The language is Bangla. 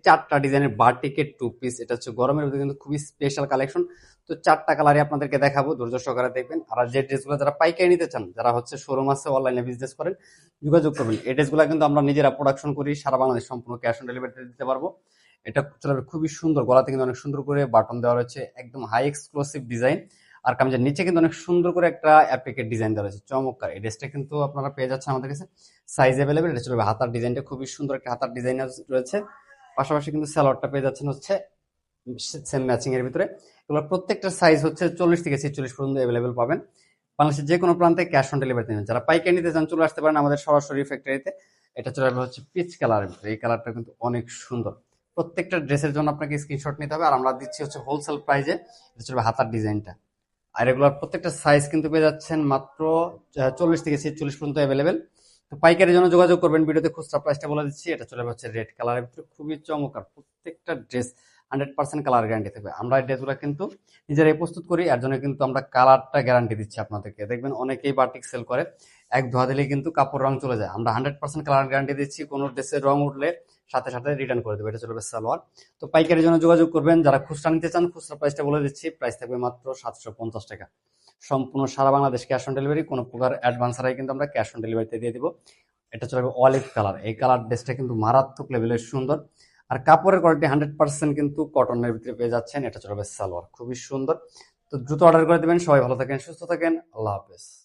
চারটা ডিজাইনের বাটিকের টু পিস, এটা হচ্ছে গরমের মধ্যে কিন্তু খুবই স্পেশাল কালেকশন। তো চারটা কালারই আপনাদেরকে দেখাবো, ধৈর্য সহকারে দেখবেন। আর যে ড্রেসগুলো যারা পাইকারি নিতে চান, যারা হচ্ছে শোরুম আছে, অনলাইনে বিজনেস করেন, যোগাযোগ করবেন। এই ড্রেসগুলো কিন্তু আমরা নিজেরা প্রোডাকশন করি, সারা বাংলাদেশ সম্পূর্ণ ক্যাশ অন ডেলিভারিতে দিতে পারবো। এটা চলে খুবই সুন্দর, গলাতে কিন্তু অনেক সুন্দর করে বাটন দেওয়া রয়েছে, একদম হাই এক্সক্লুসিভ ডিজাইন। আর কামিজের নিচে কিন্তু অনেক সুন্দর করে একটা অ্যাপ্লিকেট ডিজাইন দেওয়া রয়েছে, চমৎকার। এই ড্রেসটা কিন্তু আপনারা পেয়ে যাচ্ছেন আমাদের কাছে, সাইজ অ্যাভেলেবেল। এটা চলবে, হাতার ডিজাইনটা খুবই সুন্দর একটা হাতার ডিজাইন রয়েছে। পাশাপাশি কিন্তু সালোয়ারটা পেয়ে যাচ্ছেন হচ্ছে সেম ম্যাচিং এর ভিতরে। এগুলো প্রত্যেকটা সাইজ হচ্ছে 40 থেকে 46 পর্যন্ত অ্যাভেলেবেল পাবেন। বাংলাদেশের যে কোনো প্রান্তে ক্যাশ অন ডেলিভারি নেবেন। যারা পাইকারি নিতে চান চলে আসতে পারেন আমাদের সরাসরি ফ্যাক্টরিতে। এটা চলে আসবে হচ্ছে পিচ কালারের ভিতরে, এই কালারটা কিন্তু অনেক সুন্দর। প্রত্যেকটা ড্রেসের জন্য আপনাকে স্ক্রিনশট নিতে হবে, আর আমরা দিচ্ছি হচ্ছে হোলসেল প্রাইজে। এটা চলবে হাতার ডিজাইনটা। আর এগুলোর প্রত্যেকটা সাইজ কিন্তু পেয়ে যাচ্ছেন মাত্র 40 থেকে 46 পর্যন্ত অ্যাভেলেবেল। তো পাইকারির জন্য যোগাযোগ করবেন, ভিডিওতে খুচরা প্রাইসটা বলে দিচ্ছি। এটা চলে হচ্ছে রেড কালারের ভিতরে, খুবই চমৎকার। প্রত্যেকটা ড্রেস 100% কালার গ্যারান্টি থাকবে। আমরা এই ড্রেসগুলো কিন্তু নিজেরাই প্রস্তুত করি, এর জন্য কিন্তু আমরা কালারটা গ্যারান্টি দিচ্ছি আপনাদেরকে। দেখবেন অনেকেই বাটিক সেল করে, এক ধোয়া দিলেই কিন্তু কাপড় রং চলে যায়। আমরা 100% কালার গ্যারান্টি দিচ্ছি, কোনো ড্রেসের রং উঠলে সাথে সাথে রিটার্ন করে দেবো। এটা চলবে সালোয়ার। তো পাইকারির জন্য যোগাযোগ করবেন। যারা খুচরা নিতে চান, খুচরা প্রাইসটা বলে দিচ্ছি, প্রাইস থাকবে মাত্র 750 টাকা। সম্পূর্ণ সারা বাংলাদেশ ক্যাশ অন ডেলিভারি, কোনো প্রকার অ্যাডভান্স ছাড়াই কিন্তু আমরা ক্যাশ অন ডেলিভারিতে দিয়ে দিব। এটা চলে অলিভ কালার, এই কালার ড্রেসটা কিন্তু মারাত্মক লেভেলের সুন্দর। আর কাপড়ের কোয়ালিটি 100% কিন্তু কটনের ভিতরে পেয়ে যাচ্ছেন। এটা চলবে সালোয়ার, খুবই সুন্দর। তো দ্রুত অর্ডার করে দেবেন। সবাই ভালো থাকেন, সুস্থ থাকেন, আল্লাহ হাফেজ।